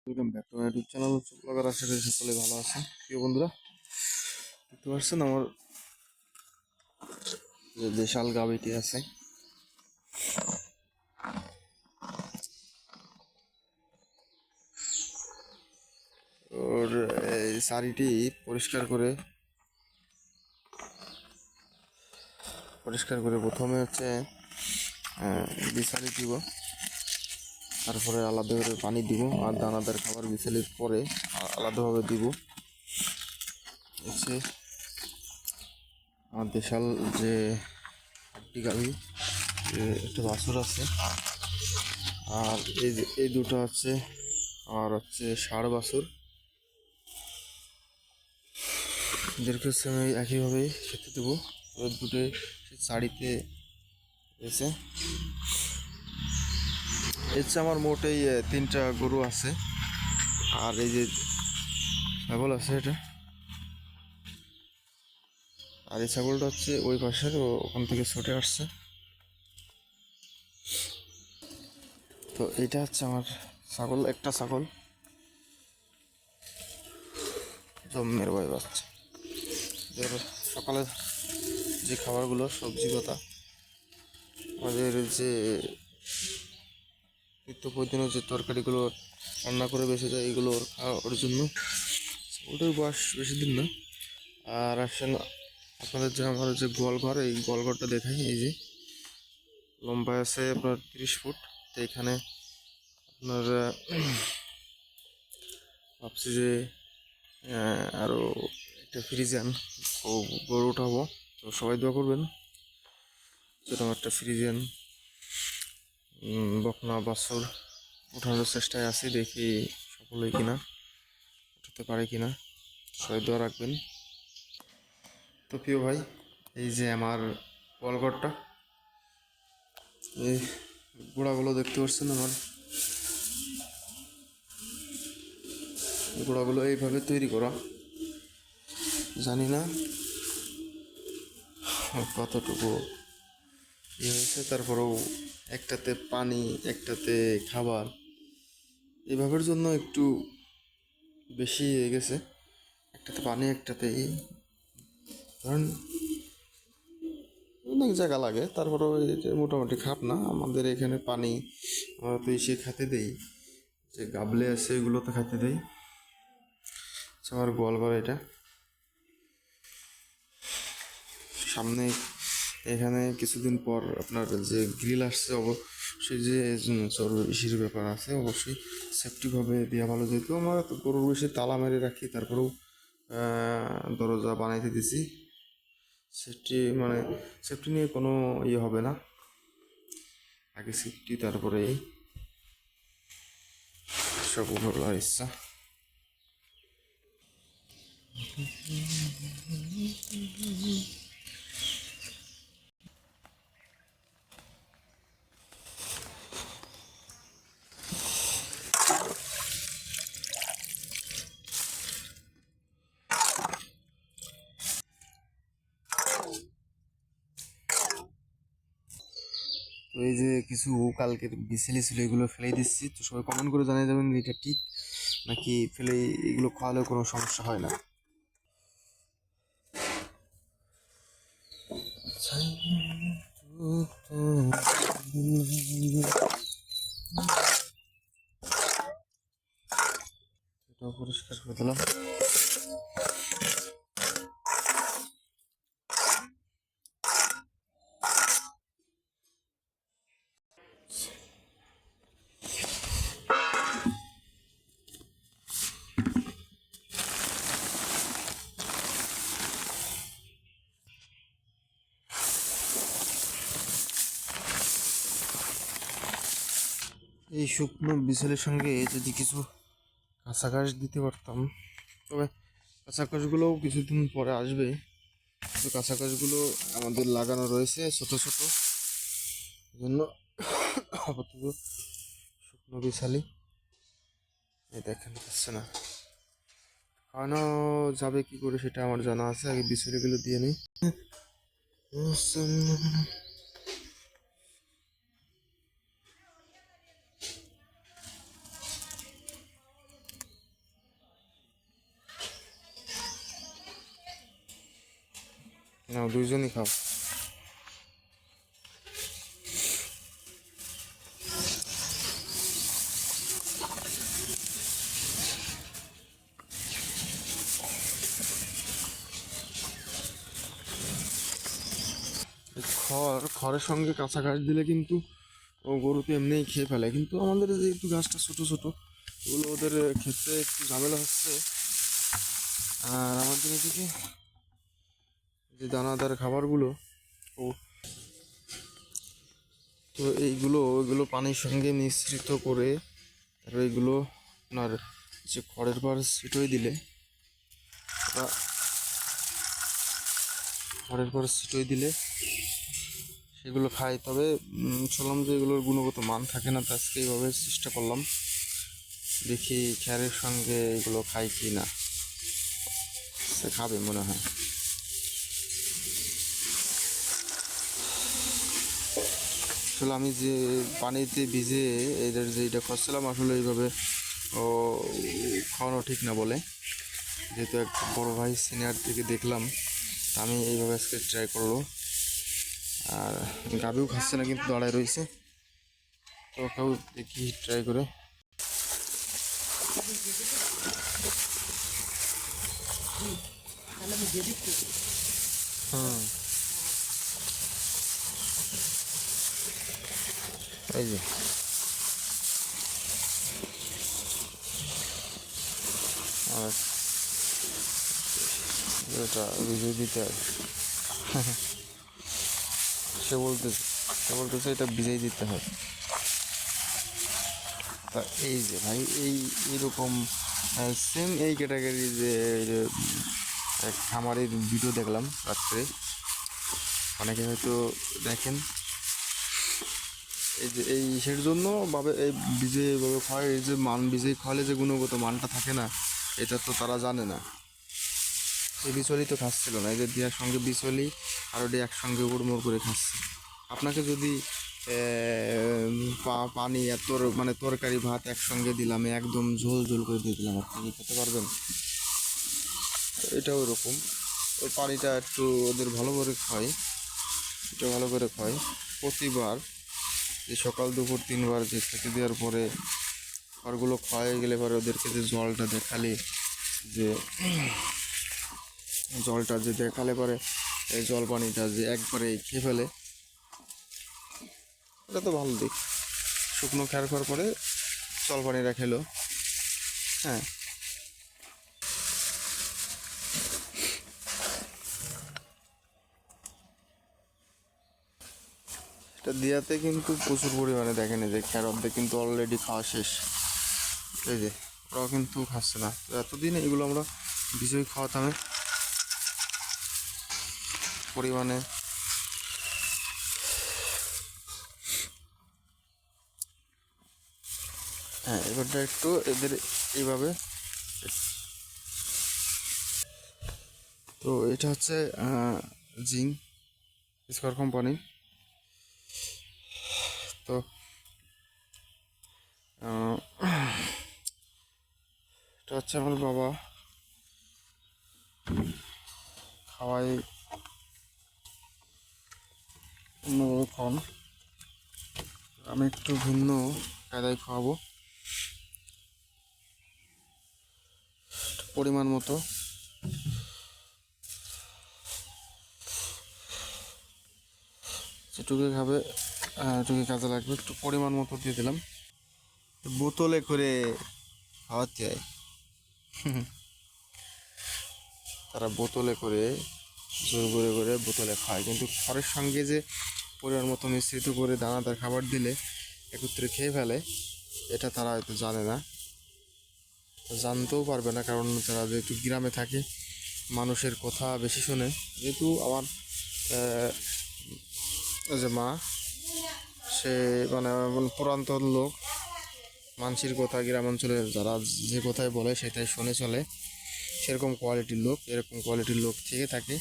Welcome back to my YouTube channel blogger. আশা করি সকলে ভালো আছেন। প্রিয় বন্ধুরা, দেখতে পাচ্ছেন আমার যে দেশাল গাভীটি আছে, ওর এই শাড়িটি পরিষ্কার করে প্রথমে হচ্ছে বিছালি দিব, তারপরে আলাদা করে পানি দিব, আর দানাদার খাবার বিছালির পরে আলাদাভাবে দিব। হচ্ছে আমার দেশাল যে একটি গাভী, একটা বাছুর আছে, আর এই দুটো হচ্ছে আর হচ্ছে ষাঁড় বাছুর। এদেরকে হচ্ছে আমি একইভাবেই খেতে দেবো। দুটো শাড়িতে এসে হচ্ছে আমার মোট এই 3টা গরু আছে, আর এই যে ছাগল আছে এটা, আর এই ছাগলটা হচ্ছে ওই পাশের, ওখান থেকে ছুটে আসছে। তো এটা হচ্ছে আমার ছাগল, একটা ছাগল জন্মের বয় বাচ্চা। এর সকালে যে খাবারগুলো, সবজি পাতা, আমাদের যে নিত্য প্রয়োজনীয় যে তরকারিগুলো রান্না করে বেঁচে যায়, এগুলো খাওয়ার জন্য। ছাগলটার বয়স বেশি দিন না। আর আসেন আপনাদের যে আমার যে গোয়ালঘর, এই গোয়ালঘরটা দেখাই। এই যে লম্বা আছে আপনার 30 ফুট। তো এখানে আপনার ভাবছি যে আরও একটা ফ্রিজিয়ান ও গরু উঠাবো। তো সবাই দোয়া করবেন যেরকম একটা ফ্রিজিয়ান বকনা বাছুর উঠানোর চেষ্টায় আছি, দেখি সফল হয় কিনা, উঠাতে পারে কিনা, সবাই দোয়া রাখবেন। তো প্রিয় ভাই, এই যে আমার গোয়ালঘরটা, এই গোড়াগুলো দেখতে পাচ্ছেন আমার, গোড়াগুলো এইভাবে তৈরি করা। জানি না কতটুকু ইয়ে হয়েছে, তারপরেও একটাতে পানি, একটাতে খাবার, এভাবের জন্য একটু বেশি হয়ে গেছে। একটাতে পানি, একটাতে ধরেন অনেক জায়গা লাগে, তারপরেও মোটামুটি খাপ না। আমাদের এখানে পানি আমরা তো এসে খেতে দেই, যে গাবলে আছে এগুলো তো খেতে দেই। আমার গোয়ালঘর এটা, সামনে এখানে কিছুদিন পর আপনার যে গ্রিল আসছে, অবশ্যই যে চর্বি বেশির ব্যাপার আছে, অবশ্যই সেফটিভাবে দেওয়া ভালো। যেহেতু আমরা গরুর বেশি তালা মেরে রাখি, তারপরেও দরজা বানাইতে দিছি। সেফটি নিয়ে কোনো ইয়ে হবে না, আগে সেফটি তারপরে সব উপরওয়ালার ইচ্ছা। তো এই যে কিছু কালকের বিছেলি ছিল, এগুলো ফেলে দিচ্ছি। তো সবাই কমেন্ট করে জানিয়ে যাবেন এটা ঠিক নাকি ফেলে এগুলো খাওয়ালেও কোনো সমস্যা হয় না। এটাও পরিষ্কার করে দিলাম। এই শুকনো বিছালের সঙ্গে যদি কিছু কাঁচা ঘাস দিতে পারতাম, তবে কাঁচা ঘাসগুলোও কিছুদিন পরে আসবে। তো কাঁচা ঘাসগুলো আমাদের লাগানো রয়েছে ছোট ছোট, জন্য আপাতত শুকনো বিছালি এই দেখেন পাচ্ছে না। খাওয়ানো যাবে কি করে সেটা আমার জানা আছে, আগে বিছালিগুলো দিয়ে নিই। নাও দুইজনই খাও। খড়ের সঙ্গে কাঁচা ঘাস দিলে কিন্তু গরু তো এমনিই খেয়ে ফেলে, কিন্তু আমাদের যেহেতু ঘাসটা ছোটো ছোটো, ওগুলো ওদের খেতে একটু ঝামেলা হচ্ছে। আর আমাদের এদিকে যে দানাদার খাবারগুলো, ও তো ওইগুলো পানির সঙ্গে মিশ্রিত করে তারপর এইগুলো আপনার যে খড়ের পর ছিটোই দিলে, ওটা খড়ের পর ছিটোই দিলে সেগুলো খাই। তবে শুনলাম যে এগুলোর গুণগত মান থাকে না, তো আজকে এইভাবে চেষ্টা করলাম, দেখি খ্যারের সঙ্গে এগুলো খাই কি না। সে খাবে মনে হয়। আসলে আমি যে পানিতে ভিজে এদের যে এটা করছিলাম, আসলে এইভাবে ও খাওয়ানো ঠিক না বলে, যেহেতু এক বড় ভাই সিনিয়র থেকে দেখলাম, তা আমি এইভাবে আজকে ট্রাই করলো। আর গাবিও খাচ্ছে না, কিন্তু দাঁড়ায় রয়েছে, তো ওকেও দেখি ট্রাই করে। হুম, এই যে আর এটা ভিজিয়ে দিতে হয়। সে বলতেছে এটা ভিজিয়ে দিতে হয়। তা এই যে ভাই এইরকম সেম এই ক্যাটাগরি যে এক খামারের ভিডিও দেখলাম রাত্রে, অনেকে হয়তো দেখেন, এই যে এই ইসের জন্য ভাবে এই বীজে এভাবে খাওয়ায়, এই যে বীজে খাওয়ালে যে গুণগত মানটা থাকে না, এটা তো তারা জানে না। এই বিচলি তো খাচ্ছিল না, এদের দেওয়ার সঙ্গে বিচলি আর ওটি একসঙ্গে উড়মুড় করে খাচ্ছে। আপনাকে যদি পানি আর মানে তরকারি ভাত একসঙ্গে দিলাম, একদম ঝোল ঝোল করে দিয়ে দিলাম, আপনি কি খেতে পারবেন? এটাও এরকম, ওই পানিটা একটু ওদের ভালো করে খায়, এটা ভালো করে খায় প্রতিবার, যে সকাল দুপুর 3 বার যে খেতে দেওয়ার পরে খাবারগুলো খাওয়াই গেলে পরে ওদেরকে যে জলটা যে দেখালে পরে এই জল পানিটা যে একবারে খেয়ে ফেলে, এটা তো ভালো দিক। শুকনো খেয়ার খাওয়ার পরে জল পানিটা খেলো। হ্যাঁ, এটা দেওয়াতে কিন্তু প্রচুর পরিমাণে দেখেন, যে খেয়ার অর্ধেক কিন্তু অলরেডি খাওয়া শেষ। এই যে ওরাও কিন্তু খাচ্ছে না, তো এতদিন এগুলো আমরা বিষয় খাওয়াতাম পরিমাণে। হ্যাঁ, এবারটা একটু এদের এইভাবে। তো এটা হচ্ছে জিং স্কোয়ার কোম্পানি। তো এটা হচ্ছে আমার বাবা খাওয়াই অন্যরকম, আমি একটু ভিন্ন কায়দায় খাওয়াবো, পরিমাণ মতো। যেটুকু খাবে এটুকু কাজে লাগবে, একটু পরিমাণ মতো দিয়ে দিলাম। বোতলে করে খাওয়াতে হয়, তারা বোতলে করে জোর করে বোতলে খায়, কিন্তু খড়ের সঙ্গে যে পরিমাণ মতো মিশ্রিত করে দানাদার খাবার দিলে একত্রে খেয়ে ফেলে, এটা তারা হয়তো জানে না, জানতেও পারবে না, কারণ তারা যেহেতু গ্রামে থাকে, মানুষের কথা বেশি শোনে। যেহেতু আমার যে মা, সে মানে পুরাতন লোক, মানসির কথা গ্রাম অঞ্চলে যারা যে কথাই বলে সেটাই শুনে চলে, সেরকম কোয়ালিটির লোক, এরকম কোয়ালিটির লোক থেকে থাকে,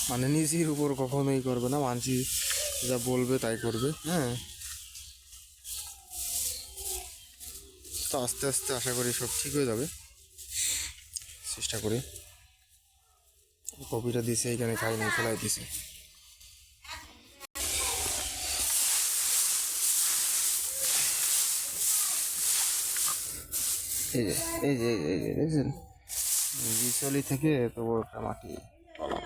মানে নিজের উপর কখনোই করবে না, মানসি যা বলবে তাই করবে। হ্যাঁ, তো আস্তে আস্তে আশা করি সব ঠিক হয়ে যাবে, চেষ্টা করি। কপিটা দিছে এখানে, খাই নাই, ফেলাই দিছে। এই যে এই যে এই যে দেখছেন, বিচলি থেকে এত বড় একটা মাটি পালাম।